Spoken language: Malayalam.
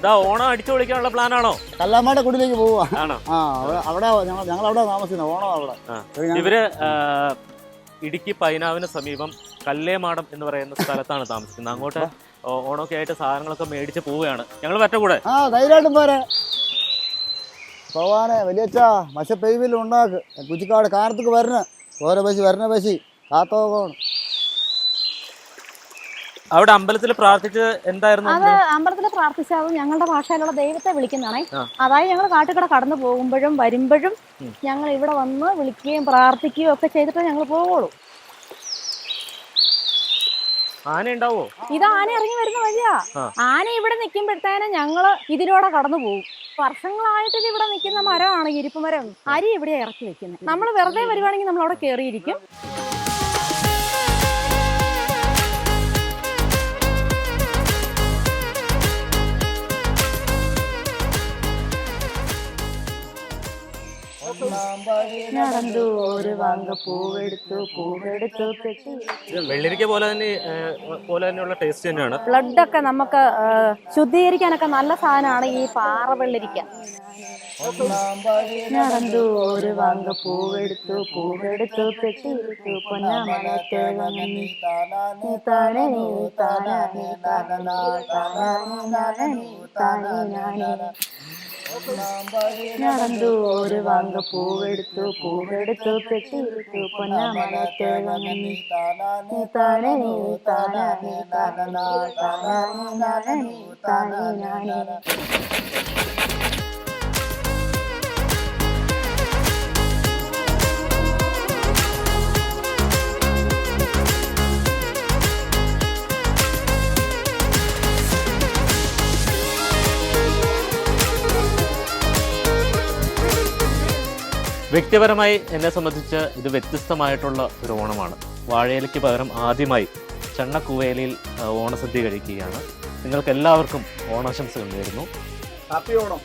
എന്താ ഓണം അടിച്ചു പൊളിക്കാനുള്ള പ്ലാനാണോ? കല്ലാമാടെ കുടിലേക്ക് പോവാ. ആണോ? അവിടെ ഞങ്ങൾ അവിടെ താമസിക്കുന്നത്. ഓണം അവിടെ. ഇവര് ഇടുക്കി പൈനാവിന് സമീപം കല്ലേമാടം എന്ന് പറയുന്ന സ്ഥലത്താണ് താമസിക്കുന്നത്. അങ്ങോട്ട് ഓണമൊക്കെ ആയിട്ട് സാധനങ്ങളൊക്കെ മേടിച്ച് പോവുകയാണ്. ഞങ്ങൾ പറ്റ കൂടെ ധൈര്യമായിട്ടും പോരെ പോവാനെ. വലിയച്ച മശ പെയ്വിൽ ഉണ്ടാക്ക് കുച്ചിക്കാട് കാലത്തേക്ക് വരണ ഓരോ ബസ് വരണ ബസ് കാത്തോണം. അവിടെ അമ്പലത്തിൽ പ്രാർത്ഥിച്ച് എന്തായിരുന്നു? അത് അമ്പലത്തിൽ പ്രാർത്ഥിച്ചാവും ഞങ്ങളുടെ ഭാഷയിലുള്ള ദൈവത്തെ വിളിക്കുന്നതാണേ. അതായത് ഞങ്ങൾ കാട്ടുകട കടന്നു പോകുമ്പോഴും വരുമ്പോഴും ഞങ്ങൾ ഇവിടെ വന്ന് വിളിക്കുകയും പ്രാർത്ഥിക്കുകയും ഒക്കെ ചെയ്തിട്ടേ ഞങ്ങൾ പോവുള്ളൂ. ആന ഉണ്ടാവോ? ഇത് ആന ഇറങ്ങി വരുന്ന വഴിയാ. ആന ഇവിടെ നിൽക്കുമ്പോഴത്തേനും ഞങ്ങള് ഇതിലൂടെ കടന്നു പോകും. വർഷങ്ങളായിട്ട് ഇത് ഇവിടെ നിൽക്കുന്ന മരമാണ് ഇരിപ്പ് മരം. അരി ഇവിടെ ഇറക്കി വെക്കുന്നത്. നമ്മൾ വെറുതെ വരുവാണെങ്കിൽ നമ്മൾ അവിടെ കയറിയിരിക്കും. വെള്ളരിക്ക പോലെ തന്നെയുള്ള ടേസ്റ്റ് തന്നെയാണ്. ബ്ലഡ് ഒക്കെ നമുക്ക് ശുദ്ധീകരിക്കാനൊക്കെ നല്ല സാധനമാണ് ഈ പാറ വെള്ളരിക്ക. ഞാനെന്തോര് വാങ്ങ പൂവെടുത്തു പെട്ടിയിട്ടു ഞാനെന്തോര് വാങ്ങ പൂവെടുത്തു പെട്ടിയിട്ടു പൊന്നാമലത്തെ താനേ വ്യക്തിപരമായി എന്നെ സംബന്ധിച്ച് ഇത് വ്യത്യസ്തമായിട്ടുള്ള ഒരു ഓണമാണ്. വാഴയിലയ്ക്ക് പകരം ആദ്യമായി ചണ്ണക്കൂവേലിയിൽ ഓണസദ്യ കഴിക്കുകയാണ്. നിങ്ങൾക്ക് എല്ലാവർക്കും ഓണാശംസകൾ നേരുന്നു. ഹാപ്പി ഓണം.